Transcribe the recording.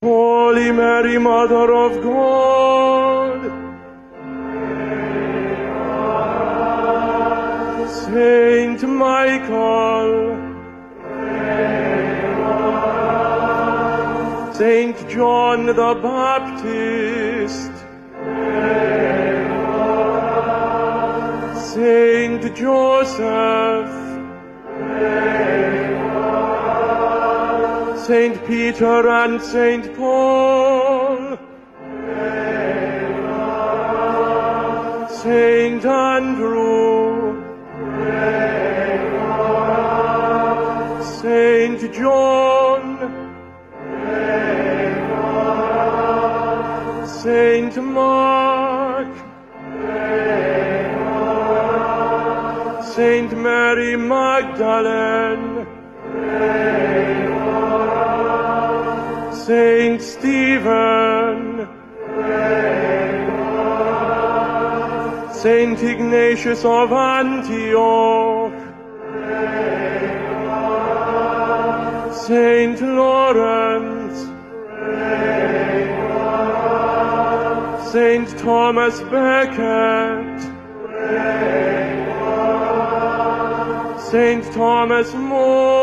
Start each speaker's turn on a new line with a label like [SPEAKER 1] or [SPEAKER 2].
[SPEAKER 1] Holy Mary, Mother of God, Saint Michael, Saint John the Baptist, Saint Joseph, Saint Peter and Saint Paul, Saint Andrew, Saint John, Saint Mark, Saint Mary Magdalene, Saint Stephen, Saint Ignatius of Antioch, Saint Lawrence, Saint Thomas Becket, Saint Thomas More,